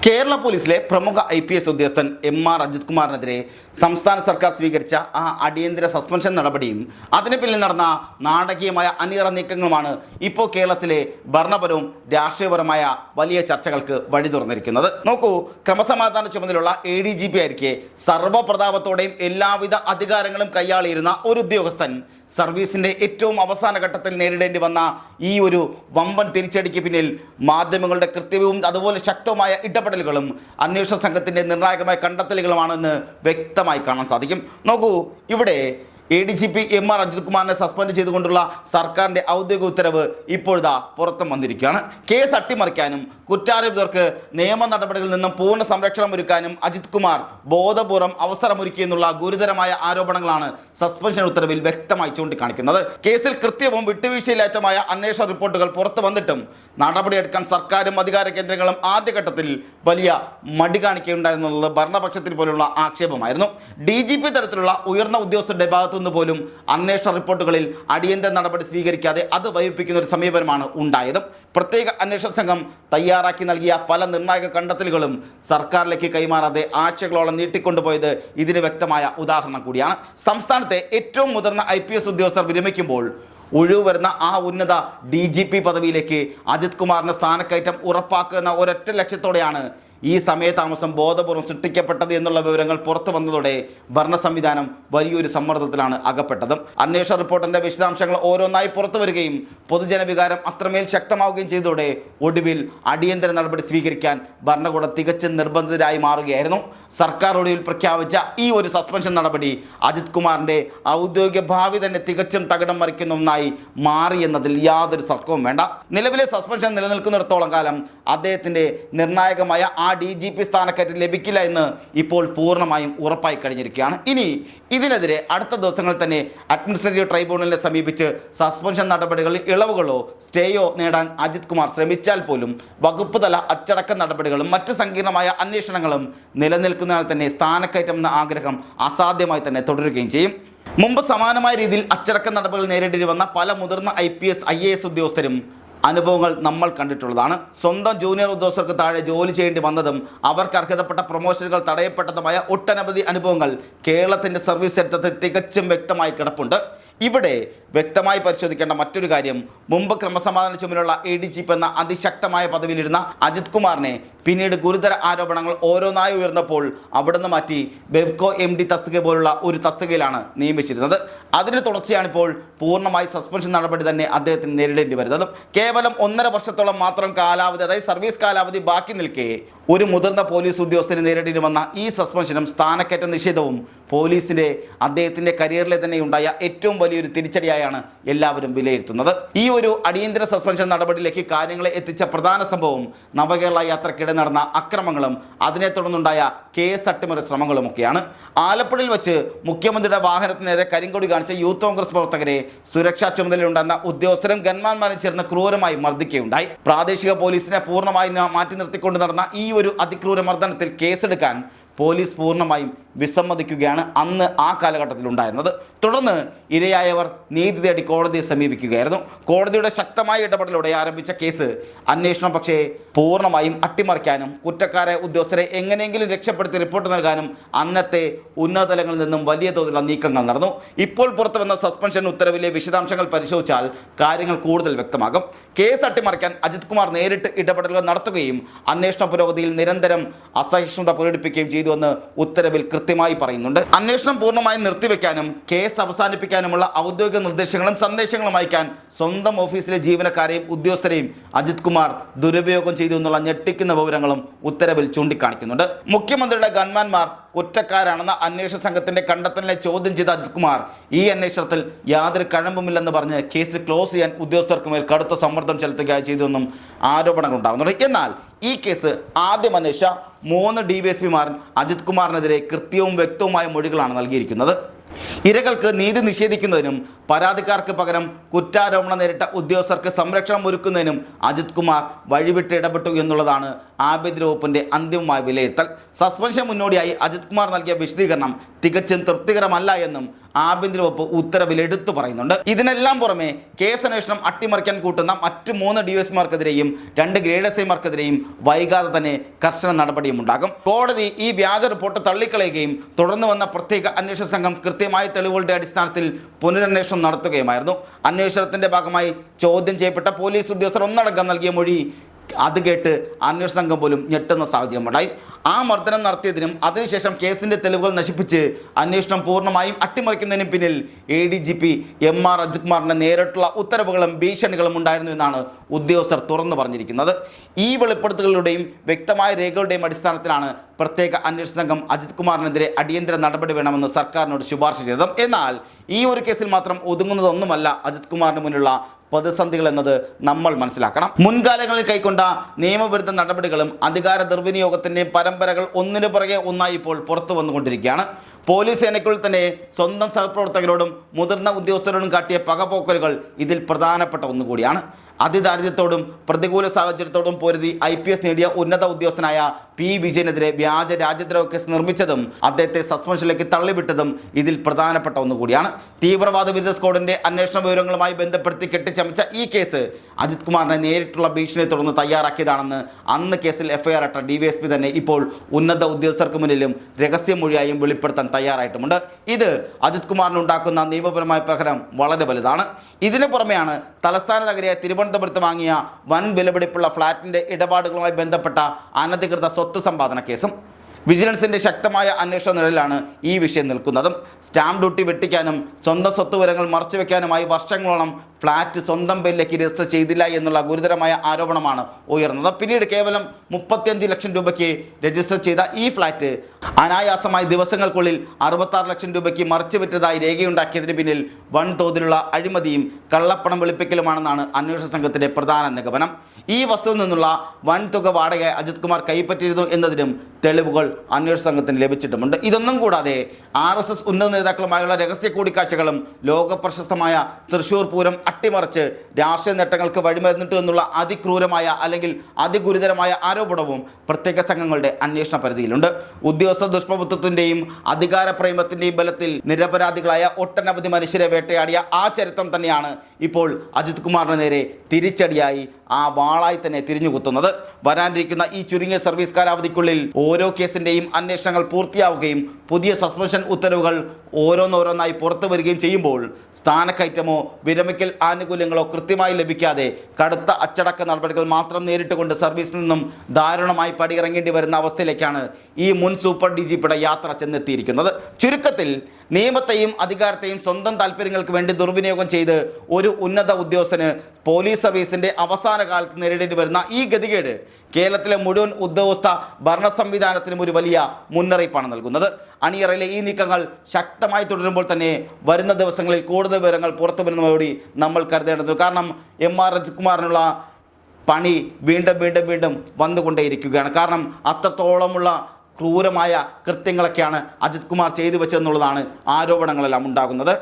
കേരള പോലീസിലെ പ്രമുഖ IPS ഉദ്യോഗസ്ഥൻ MR അജിത് കുമാറിനെതിരെ സംസ്ഥാന സർക്കാർ സ്വീകരിച്ച ആ അടിയന്തര സസ്പെൻഷൻ നടപടിയും അതിന് പിന്നിൽ നടന്ന നാടകീയമായ അണിയറ നീക്കങ്ങളുമാണ് ഇപ്പോൾ കേരളത്തിലെ ഭരണപരവും രാഷ്ട്രീയപരമായ വലിയ ചർച്ചകൾക്ക് വഴി തുറന്നിരിക്കുന്നത്. നോക്കൂ, ക്രമസമാധാന ചുമതലയുള്ള ADGP ആയിരിക്കെ സർവ്വപ്രതാപത്തോടെയും എല്ലാവിധ അധികാരങ്ങളും കൈയാളിയിരുന്ന ഒരു ഉദ്യോഗസ്ഥൻ സർവീസിൻ്റെ ഏറ്റവും അവസാന ഘട്ടത്തിൽ നേരിടേണ്ടി വന്ന ഈ ഒരു വമ്പൻ തിരിച്ചടിക്ക് പിന്നിൽ മാധ്യമങ്ങളുടെ കൃത്യവും അതുപോലെ ശക്തവുമായ ഇടപെടലുകളും അന്വേഷണ സംഘത്തിൻ്റെ നിർണായകമായ കണ്ടെത്തലുകളുമാണെന്ന് വ്യക്തമായി കാണാൻ സാധിക്കും. നോക്കൂ, ഇവിടെ ADGP MR അജിത് കുമാറിനെ സസ്പെൻഡ് ചെയ്തുകൊണ്ടുള്ള സർക്കാരിൻ്റെ ഔദ്യോഗിക ഉത്തരവ് ഇപ്പോഴാ പുറത്തും വന്നിരിക്കുകയാണ്. കേസ് അട്ടിമറിക്കാനും കുറ്റാരോപിതർക്ക് നിയമ നടപടികളിൽ നിന്നും പൂർണ്ണ സംരക്ഷണം ഒരുക്കാനും അജിത് കുമാർ ബോധപൂർവം അവസരമൊരുക്കിയെന്നുള്ള ഗുരുതരമായ ആരോപണങ്ങളാണ് സസ്പെൻഷൻ ഉത്തരവിൽ വ്യക്തമായി ചൂണ്ടിക്കാണിക്കുന്നത്. കേസിൽ കൃത്യവും വിട്ടുവീഴ്ചയില്ലാത്തതുമായ അന്വേഷണ റിപ്പോർട്ടുകൾ പുറത്തു വന്നിട്ടും നടപടിയെടുക്കാൻ സർക്കാരും അധികാര കേന്ദ്രങ്ങളും ആദ്യഘട്ടത്തിൽ വലിയ മടി കാണിക്കുകയുണ്ടായിരുന്നുള്ളത് ഭരണപക്ഷത്തിന് പോലുള്ള ആക്ഷേപമായിരുന്നു. DGP തരത്തിലുള്ള ഉയർന്ന ഉദ്യോഗസ്ഥരുടെ ഭാഗത്തുനിന്ന് പോലും അന്വേഷണ റിപ്പോർട്ടുകളിൽ അടിയന്തര നടപടി സ്വീകരിക്കാതെ അത് വൈകിപ്പിക്കുന്ന ഒരു സമീപനമാണ് ഉണ്ടായത്. പ്രത്യേക അന്വേഷണ സംഘം തയ്യാറാക്കി നൽകിയ പല നിർണായക കണ്ടെത്തലുകളും സർക്കാരിലേക്ക് കൈമാറാതെ ആഴ്ചകളോളം നീട്ടിക്കൊണ്ടുപോയത് ഇതിന് വ്യക്തമായ ഉദാഹരണം കൂടിയാണ്. സംസ്ഥാനത്തെ ഏറ്റവും മുതിർന്ന IPS ഉദ്യോഗസ്ഥർ വിരമിക്കുമ്പോൾ ഒഴിവ് വരുന്ന ആ ഉന്നത DGP പദവിയിലേക്ക് അജിത് കുമാറിന് സ്ഥാനക്കയറ്റം ഉറപ്പാക്കുക എന്ന ഒരൊറ്റ ലക്ഷ്യത്തോടെയാണ് ഈ സമയതാമസം ബോധപൂർവം സൃഷ്ടിക്കപ്പെട്ടത് എന്നുള്ള വിവരങ്ങൾ പുറത്തു വന്നതോടെ ഭരണ സംവിധാനം വലിയൊരു സമ്മർദ്ദത്തിലാണ് അകപ്പെട്ടത്. അന്വേഷണ റിപ്പോർട്ടിൻ്റെ വിശദാംശങ്ങൾ ഓരോന്നായി പുറത്തു വരികയും പൊതുജനവികാരം അത്രമേൽ ശക്തമാവുകയും ചെയ്തതോടെ ഒടുവിൽ അടിയന്തര നടപടി സ്വീകരിക്കാൻ ഭരണകൂടം തികച്ചും നിർബന്ധിതരായി മാറുകയായിരുന്നു. സർക്കാർ ഒടുവിൽ പ്രഖ്യാപിച്ച ഈ ഒരു സസ്പെൻഷൻ നടപടി അജിത് കുമാറിൻ്റെ ഔദ്യോഗിക ഭാവി തന്നെ തികച്ചും തകിടം മറിക്കുന്ന ഒന്നായി മാറി എന്നതിൽ യാതൊരു തർക്കവും വേണ്ട. നിലവിലെ സസ്പെൻഷൻ നിലനിൽക്കുന്നിടത്തോളം കാലം അദ്ദേഹത്തിൻ്റെ നിർണായകമായ DGP സ്ഥാനക്കയറ്റം ലഭിക്കില്ല എന്ന് ഇപ്പോൾ പൂർണ്ണമായും ഉറപ്പായി കഴിഞ്ഞിരിക്കുകയാണ്. ഇനി ഇതിനെതിരെ അടുത്ത ദിവസങ്ങളിൽ തന്നെ അഡ്മിനിസ്ട്രേറ്റീവ് ട്രൈബ്യൂണലിനെ സമീപിച്ച് സസ്പെൻഷൻ നടപടികളിൽ ഇളവുകളോ സ്റ്റേയോ നേടാൻ അജിത് കുമാർ ശ്രമിച്ചാൽ പോലും വകുപ്പ് തല അച്ചടക്ക നടപടികളും മറ്റ് സങ്കീർണമായ അന്വേഷണങ്ങളും നിലനിൽക്കുന്നതിനാൽ തന്നെ സ്ഥാനക്കയറ്റം എന്ന ആഗ്രഹം അസാധ്യമായി തന്നെ തുടരുകയും ചെയ്യും. മുമ്പ് സമാനമായ രീതിയിൽ അച്ചടക്ക നടപടികൾ നേരിടേണ്ടി വന്ന പല മുതിർന്ന IPS IAS ഉദ്യോഗസ്ഥരും അനുഭവങ്ങൾ നമ്മൾ കണ്ടിട്ടുള്ളതാണ്. സ്വന്തം ജൂനിയർ ഉദ്യോഗസ്ഥർക്ക് താഴെ ജോലി ചെയ്യേണ്ടി വന്നതും അവർക്ക് അർഹതപ്പെട്ട പ്രൊമോഷനുകൾ തടയപ്പെട്ടതുമായ ഒട്ടനവധി അനുഭവങ്ങൾ കേരളത്തിൻ്റെ സർവീസ് ചരിത്രത്തിൽ തികച്ചും വ്യക്തമായി കിടപ്പുണ്ട്. ഇവിടെ വ്യക്തമായി പരിശോധിക്കേണ്ട മറ്റൊരു കാര്യം, മുമ്പ് ക്രമസമാധാന ചുമതലയുള്ള ADGP എന്ന അതിശക്തമായ പദവിയിലിരുന്ന അജിത് കുമാറിനെ പിന്നീട് ഗുരുതര ആരോപണങ്ങൾ ഓരോന്നായി ഉയർന്നപ്പോൾ അവിടുന്ന് മാറ്റി ബെവ്കോ MD തസ്തിക പോലുള്ള ഒരു തസ്തികയിലാണ് നിയമിച്ചിരുന്നത്. അതിന് തുടർച്ചയാണിപ്പോൾ പൂർണ്ണമായി സസ്പെൻഷൻ നടപടി തന്നെ അദ്ദേഹത്തിന് നേരിടേണ്ടി വരുന്നതും. കേവലം 1.5 വർഷത്തോളം മാത്രം കാലാവധി, അതായത് സർവീസ് കാലാവധി ബാക്കി നിൽക്കെ ഒരു മുതിർന്ന പോലീസ് ഉദ്യോഗസ്ഥന് നേരിടേണ്ടി വന്ന ഈ സസ്പെൻഷനും സ്ഥാനക്കയറ്റ നിഷേധവും പോലീസിൻ്റെ അദ്ദേഹത്തിൻ്റെ കരിയറിലെ തന്നെ ഉണ്ടായ ഏറ്റവും വലിയൊരു തിരിച്ചടിയായാണ് എല്ലാവരും വിലയിരുത്തുന്നത്. ഈ ഒരു അടിയന്തര സസ്പെൻഷൻ നടപടിയിലേക്ക് കാര്യങ്ങളെ എത്തിച്ച പ്രധാന സംഭവം നവകേരള യാത്രക്കിടെ നടന്ന അക്രമങ്ങളും അതിനെ തുടർന്നുണ്ടായ കേസ് അട്ടിമറി ശ്രമങ്ങളുമൊക്കെയാണ്. ആലപ്പുഴയിൽ വെച്ച് മുഖ്യമന്ത്രിയുടെ വാഹനത്തിനെതിരെ കരിങ്കൊടി കാണിച്ച യൂത്ത് കോൺഗ്രസ് പ്രവർത്തകരെ സുരക്ഷാ ചുമതലയുണ്ടെന്ന ഉദ്യോഗസ്ഥരും ഗൺമാന്മാരും ചേർന്ന് ക്രൂരമായി മർദ്ദിക്കുകയുണ്ടായി. പ്രാദേശിക പോലീസിനെ പൂർണ്ണമായി മാറ്റി നിർത്തിക്കൊണ്ട് നടന്ന ഈ ഒരു അതിക്രൂര മർദ്ദനത്തിൽ കേസെടുക്കാൻ പോലീസ് പൂർണ്ണമായും വിസമ്മതിക്കുകയാണ് അന്ന് ആ കാലഘട്ടത്തിൽ ഉണ്ടായിരുന്നത്. തുടർന്ന് ഇരയായവർ നീതി തേടി കോടതിയെ സമീപിക്കുകയായിരുന്നു. കോടതിയുടെ ശക്തമായ ഇടപെടലോടെ ആരംഭിച്ച കേസ് അന്വേഷണം പക്ഷേ പൂർണ്ണമായും അട്ടിമറിക്കാനും കുറ്റക്കാരായ ഉദ്യോഗസ്ഥരെ എങ്ങനെയെങ്കിലും രക്ഷപ്പെടുത്തി റിപ്പോർട്ട് നൽകാനും അന്നത്തെ ഉന്നതതലങ്ങളിൽ നിന്നും വലിയ തോതിലുള്ള നീക്കങ്ങൾ നടന്നു. ഇപ്പോൾ പുറത്തു വന്ന സസ്പെൻഷൻ ഉത്തരവിലെ വിശദാംശങ്ങൾ പരിശോധിച്ചാൽ കാര്യങ്ങൾ കൂടുതൽ വ്യക്തമാകും. കേസ് അട്ടിമറിക്കാൻ അജിത് കുമാർ നേരിട്ട് ഇടപെടലുകൾ നടത്തുകയും അന്വേഷണ പുരോഗതിയിൽ നിരന്തരം അസഹിഷ്ണുത പ്രകടിപ്പിക്കുകയും ചെയ്തുവെന്ന് ഉത്തരവിൽ കൃത്യമായി പറയുന്നുണ്ട്. അന്വേഷണം പൂർണ്ണമായും നിർത്തിവെക്കാനും കേസ് അവസാനിപ്പിക്കാനുമുള്ള ഔദ്യോഗിക നിർദ്ദേശങ്ങളും സന്ദേശങ്ങളും അയക്കാൻ സ്വന്തം ഓഫീസിലെ ജീവനക്കാരെയും ഉദ്യോഗസ്ഥരെയും അജിത് കുമാർ ദുരുപയോഗം ചെയ്തു എന്നുള്ള ഞെട്ടിക്കുന്ന വിവരങ്ങളും ഉത്തരവിൽ ചൂണ്ടിക്കാണിക്കുന്നുണ്ട്. മുഖ്യമന്ത്രിയുടെ ഗൺമാന്മാർ കുറ്റക്കാരാണെന്ന അന്വേഷണ സംഘത്തിന്റെ കണ്ടെത്തലിനെ ചോദ്യം ചെയ്ത അജിത് കുമാർ ഈ അന്വേഷണത്തിൽ യാതൊരു കഴമ്പുമില്ലെന്ന് പറഞ്ഞ് കേസ് ക്ലോസ് ചെയ്യാൻ ഉദ്യോഗസ്ഥർക്ക് മേൽ കടുത്ത സമ്മർദ്ദം ചെലുത്തുകയായി ചെയ്തെന്നും ആരോപണങ്ങൾ ഉണ്ടാകുന്നുണ്ട്. എന്നാൽ ഈ കേസ് ആദ്യം അന്വേഷിച്ച 3 DVSPമാർ അജിത് കുമാറിനെതിരെ കൃത്യവും വ്യക്തവുമായ മൊഴികളാണ് നൽകിയിരിക്കുന്നത്. ഇരകൾക്ക് നീതി നിഷേധിക്കുന്നതിനും പരാതിക്കാർക്ക് പകരം കുറ്റാരോപണം നേരിട്ട ഉദ്യോഗസ്ഥർക്ക് സംരക്ഷണം ഒരുക്കുന്നതിനും അജിത് കുമാർ വഴിവിട്ട് ഇടപെട്ടു എന്നുള്ളതാണ് ആഭ്യന്തര വകുപ്പിൻ്റെ അന്തിമമായ വിലയിരുത്തൽ. സസ്പെൻഷൻ മുന്നോടിയായി അജിത് കുമാർ നൽകിയ വിശദീകരണം തികച്ചും തൃപ്തികരമല്ല എന്നും ആഭ്യന്തര വകുപ്പ് ഉത്തരവിൽ എടുത്തു പറയുന്നുണ്ട്. ഇതിനെല്ലാം പുറമെ കേസന്വേഷണം അട്ടിമറിക്കാൻ കൂട്ടുന്ന മറ്റ് 3 DSPമാർക്കെതിരെയും 2 ഗ്രേഡ് SIമാർക്കെതിരെയും വൈകാതെ തന്നെ കർശന നടപടിയും ഉണ്ടാകും. കോടതി ഈ വ്യാജ റിപ്പോർട്ട് തള്ളിക്കളയുകയും തുടർന്ന് വന്ന പ്രത്യേക അന്വേഷണ സംഘം കൃത്യമായ തെളിവുകളുടെ അടിസ്ഥാനത്തിൽ പുനരന്വേഷണം നടത്തുകയുമായിരുന്നു. അന്വേഷണത്തിന്റെ ഭാഗമായി ചോദ്യം ചെയ്യപ്പെട്ട പോലീസ് ഉദ്യോഗസ്ഥർ ഒന്നടങ്കം നൽകിയ മൊഴി അത് കേട്ട് അന്വേഷണ സംഘം പോലും ഞെട്ടുന്ന സാഹചര്യമുണ്ടായി. ആ മർദ്ദനം നടത്തിയതിനും അതിനുശേഷം കേസിന്റെ തെളിവുകൾ നശിപ്പിച്ച് അന്വേഷണം പൂർണ്ണമായും അട്ടിമറിക്കുന്നതിനും പിന്നിൽ ADGP MR അജിത് കുമാറിന്റെ നേരിട്ടുള്ള ഉത്തരവുകളും ഭീഷണികളും ഉണ്ടായിരുന്നു എന്നാണ് ഉദ്യോഗസ്ഥർ തുറന്നു പറഞ്ഞിരിക്കുന്നത്. ഈ വെളിപ്പെടുത്തലുകളുടെയും വ്യക്തമായ രേഖകളുടെയും അടിസ്ഥാനത്തിലാണ് പ്രത്യേക അന്വേഷണ സംഘം അജിത് കുമാറിനെതിരെ അടിയന്തര നടപടി വേണമെന്ന് സർക്കാരിനോട് ശുപാർശ ചെയ്തത്. എന്നാൽ ഈ ഒരു കേസിൽ മാത്രം ഒതുങ്ങുന്നതൊന്നുമല്ല അജിത് കുമാറിന് മുന്നിലുള്ള പ്രതിസന്ധികൾ എന്നത് നമ്മൾ മനസ്സിലാക്കണം. മുൻകാലങ്ങളിൽ കൈക്കൊണ്ട നിയമവിരുദ്ധ നടപടികളും അധികാര ദുർവിനിയോഗത്തിൻ്റെയും പരമ്പരകൾ ഒന്നിനു പുറകെ ഒന്നായി ഇപ്പോൾ പുറത്തു വന്നുകൊണ്ടിരിക്കുകയാണ്. പോലീസ് സേനയ്ക്കുള്ളിൽ തന്നെ സ്വന്തം സഹപ്രവർത്തകരോടും മുതിർന്ന ഉദ്യോഗസ്ഥരോടും കാട്ടിയ പകപോക്കലുകൾ ഇതിൽ പ്രധാനപ്പെട്ട ഒന്നുകൂടിയാണ്. അതിദാരിദ്ര്യത്തോടും പ്രതികൂല സാഹചര്യത്തോടും പൊരുതി IPS നേടിയ ഉന്നത ഉദ്യോഗസ്ഥനായ P. വിജയനെതിരെ വ്യാജ രാജ്യദ്രോഹ കേസ് നിർമ്മിച്ചതും അദ്ദേഹത്തെ സസ്പെൻഷനിലേക്ക് തള്ളിവിട്ടതും ഇതിൽ പ്രധാനപ്പെട്ട ഒന്നുകൂടിയാണ്. തീവ്രവാദ വിരുദ്ധ സ്ക്വാഡിന്റെ അന്വേഷണ വിവരങ്ങളുമായി ബന്ധപ്പെടുത്തി കെട്ടിച്ചമച്ച ഈ കേസ് അജിത് കുമാറിനെ നേരിട്ടുള്ള ഭീഷണിയെ തുടർന്ന് തയ്യാറാക്കിയതാണെന്ന് അന്ന് കേസിൽ FIR ഇട്ട DYSP തന്നെ ഇപ്പോൾ ഉന്നത ഉദ്യോഗസ്ഥർക്ക് മുന്നിലും രഹസ്യമൊഴിയായും വെളിപ്പെടുത്താൻ തയ്യാറായിട്ടുമുണ്ട്. ഇത് അജിത് കുമാറിനുണ്ടാക്കുന്ന നിയമപരമായ പ്രഹരം വളരെ വലുതാണ്. ഇതിനു പുറമെയാണ് തലസ്ഥാന നഗരിയായ തിരുവനന്തപുരത്ത് വാങ്ങിയ വൻ വിലപിടിപ്പുള്ള ഫ്ളാറ്റിന്റെ ഇടപാടുകളുമായി ബന്ധപ്പെട്ട അനധികൃത സ്വത്ത് സമ്പാദന കേസും. വിജിലൻസിന്റെ ശക്തമായ അന്വേഷണ നിലയിലാണ് ഈ വിഷയം നിൽക്കുന്നതും. സ്റ്റാമ്പ് ഡ്യൂട്ടി വെട്ടിക്കാനും സ്വന്തം സ്വത്ത് വിവരങ്ങൾ മറച്ചുവെക്കാനുമായി വർഷങ്ങളോളം ഫ്ളാറ്റ് സ്വന്തം പേരിലേക്ക് രജിസ്റ്റർ ചെയ്തില്ല എന്നുള്ള ഗുരുതരമായ ആരോപണമാണ് ഉയർന്നത്. പിന്നീട് കേവലം 35 ലക്ഷം രൂപയ്ക്ക് രജിസ്റ്റർ ചെയ്ത ഈ ഫ്ളാറ്റ് അനായാസമായി ദിവസങ്ങൾക്കുള്ളിൽ 66 ലക്ഷം രൂപയ്ക്ക് മറിച്ചു വിറ്റതായി രേഖയുണ്ടാക്കിയതിന് പിന്നിൽ വൻതോതിലുള്ള അഴിമതിയും കള്ളപ്പണം വെളുപ്പിക്കലുമാണെന്നാണ് അന്വേഷണ സംഘത്തിന്റെ പ്രധാന നിഗമനം. ഈ വസ്തുവിൽ നിന്നുള്ള വൻതുക വാടക അജിത് കുമാർ കൈപ്പറ്റിയിരുന്നു എന്നതിനും തെളിവുകൾ അന്വേഷണ സംഘത്തിന് ലഭിച്ചിട്ടുമുണ്ട്. ഇതൊന്നും കൂടാതെ RSS ഉന്നത നേതാക്കളുമായുള്ള രഹസ്യ കൂടിക്കാഴ്ചകളും ലോകപ്രശസ്തമായ തൃശ്ശൂർ പൂരം അട്ടിമറിച്ച് രാഷ്ട്രീയ നേട്ടങ്ങൾക്ക് വഴിമരുന്നിട്ടു എന്നുള്ള അതിക്രൂരമായ അല്ലെങ്കിൽ അതിഗുരുതരമായ ആരോപണവും പ്രത്യേക സംഘങ്ങളുടെ അന്വേഷണ പരിധിയിലുണ്ട്. ഉദ്യോഗസ്ഥ ദുഷ്പ്രഭുത്വത്തിന്റെയും അധികാര പ്രേമത്തിന്റെയും ബലത്തിൽ നിരപരാധികളായ ഒട്ടനവധി മനുഷ്യരെ വേട്ടയാടിയ ആ ചരിത്രം തന്നെയാണ് ഇപ്പോൾ അജിത് കുമാറിന് നേരെ തിരിച്ചടിയായി ആ വാളായി തന്നെ തിരിഞ്ഞുകുത്തുന്നത്. വരാനിരിക്കുന്ന ഈ ചുരുങ്ങിയ സർവീസ് കാലാവധിക്കുള്ളിൽ ഓരോ കേസിൻ്റെയും അന്വേഷണങ്ങൾ പൂർത്തിയാവുകയും പുതിയ സസ്പെൻഷൻ ഉത്തരവുകൾ ഓരോന്നോരോന്നായി പുറത്തു വരികയും ചെയ്യുമ്പോൾ സ്ഥാനക്കയറ്റമോ വിരമിക്കൽ ആനുകൂല്യങ്ങളോ കൃത്യമായി ലഭിക്കാതെ കടുത്ത അച്ചടക്ക നടപടികൾ മാത്രം നേരിട്ടുകൊണ്ട് സർവീസിൽ നിന്നും ദാരുണമായി പടിയിറങ്ങേണ്ടി വരുന്ന അവസ്ഥയിലേക്കാണ് ഈ മുൻ സൂപ്പർ DGPയുടെ യാത്ര ചെന്നെത്തിയിരിക്കുന്നത്. ചുരുക്കത്തിൽ നിയമത്തെയും അധികാരത്തെയും സ്വന്തം താല്പര്യങ്ങൾക്ക് വേണ്ടി ദുർവിനിയോഗം ചെയ്ത് ഒരു ഉന്നത ഉദ്യോഗസ്ഥന് പോലീസ് സർവീസിന്റെ അവസാന കാലത്ത് നേരിടേണ്ടി വരുന്ന ഈ ഗതികേട് കേരളത്തിലെ മുഴുവൻ ഉദ്യോഗസ്ഥ ഭരണ സംവിധാനത്തിനും ഒരു വലിയ മുന്നറിയിപ്പാണ് നൽകുന്നത്. അണിയറയിലെ ഈ നീക്കങ്ങൾ ശക്തമായി തുടരുമ്പോൾ തന്നെ വരുന്ന ദിവസങ്ങളിൽ കൂടുതൽ വിവരങ്ങൾ പുറത്തു വരുന്നതോടെ നമ്മൾ കരുതേണ്ടതുണ്ട്. കാരണം MR അജിത് കുമാറിനുള്ള പണി വീണ്ടും വന്നുകൊണ്ടേയിരിക്കുകയാണ്. കാരണം അത്രത്തോളമുള്ള ക്രൂരമായ കൃത്യങ്ങളൊക്കെയാണ് അജിത് കുമാർ ചെയ്തു വെച്ചതെന്നുള്ളതാണ് ആരോപണങ്ങളെല്ലാം ഉണ്ടാകുന്നത്.